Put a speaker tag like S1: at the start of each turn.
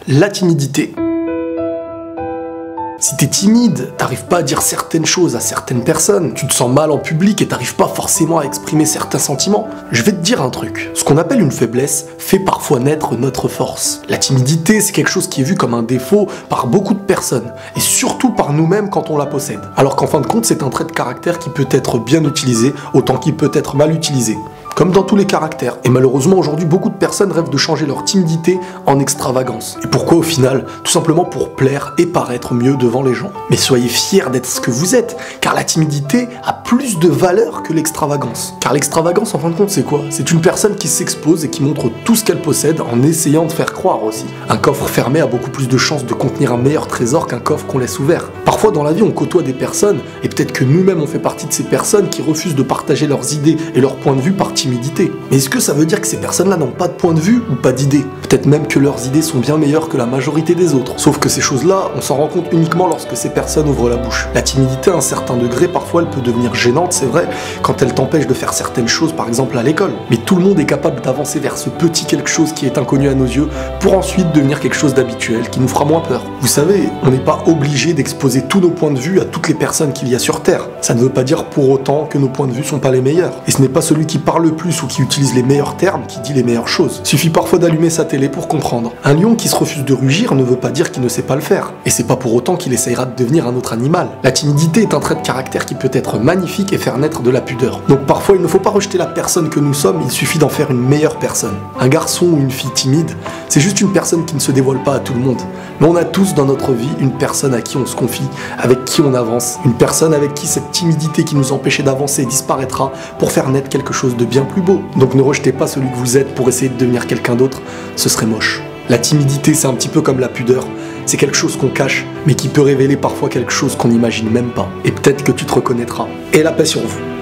S1: La timidité. Si t'es timide, t'arrives pas à dire certaines choses à certaines personnes, tu te sens mal en public et t'arrives pas forcément à exprimer certains sentiments, je vais te dire un truc. Ce qu'on appelle une faiblesse fait parfois naître notre force. La timidité, c'est quelque chose qui est vu comme un défaut par beaucoup de personnes, et surtout par nous-mêmes quand on la possède. Alors qu'en fin de compte, c'est un trait de caractère qui peut être bien utilisé, autant qu'il peut être mal utilisé. Comme dans tous les caractères. Et malheureusement, aujourd'hui, beaucoup de personnes rêvent de changer leur timidité en extravagance. Et pourquoi au final? Tout simplement pour plaire et paraître mieux devant les gens. Mais soyez fiers d'être ce que vous êtes, car la timidité a plus de valeur que l'extravagance. Car l'extravagance, en fin de compte, c'est quoi? C'est une personne qui s'expose et qui montre tout ce qu'elle possède en essayant de faire croire aussi. Un coffre fermé a beaucoup plus de chances de contenir un meilleur trésor qu'un coffre qu'on laisse ouvert. Parfois, dans la vie, on côtoie des personnes, et peut-être que nous-mêmes, on fait partie de ces personnes qui refusent de partager leurs idées et leurs points de vue par timidité. Mais est-ce que ça veut dire que ces personnes-là n'ont pas de point de vue ou pas d'idées? Peut-être même que leurs idées sont bien meilleures que la majorité des autres. Sauf que ces choses-là, on s'en rend compte uniquement lorsque ces personnes ouvrent la bouche. La timidité, à un certain degré, parfois elle peut devenir gênante, c'est vrai, quand elle t'empêche de faire certaines choses, par exemple à l'école. Mais tout le monde est capable d'avancer vers ce petit quelque chose qui est inconnu à nos yeux, pour ensuite devenir quelque chose d'habituel, qui nous fera moins peur. Vous savez, on n'est pas obligé d'exposer tous nos points de vue à toutes les personnes qu'il y a sur Terre. Ça ne veut pas dire pour autant que nos points de vue sont pas les meilleurs. Et ce n'est pas celui qui parle le plus ou qui utilise les meilleurs termes qui dit les meilleures choses. Suffit parfois d'allumer sa télé pour comprendre. Un lion qui se refuse de rugir ne veut pas dire qu'il ne sait pas le faire. Et c'est pas pour autant qu'il essayera de devenir un autre animal. La timidité est un trait de caractère qui peut être magnifique et faire naître de la pudeur. Donc parfois il ne faut pas rejeter la personne que nous sommes, il suffit d'en faire une meilleure personne. Un garçon ou une fille timide, c'est juste une personne qui ne se dévoile pas à tout le monde. Mais on a tous dans notre vie une personne à qui on se confie, avec qui on avance, une personne avec qui cette timidité qui nous empêchait d'avancer disparaîtra pour faire naître quelque chose de bien plus beau. Donc ne rejetez pas celui que vous êtes pour essayer de devenir quelqu'un d'autre, ce serait moche. La timidité, c'est un petit peu comme la pudeur. C'est quelque chose qu'on cache, mais qui peut révéler parfois quelque chose qu'on n'imagine même pas. Et peut-être que tu te reconnaîtras. Et la paix sur vous.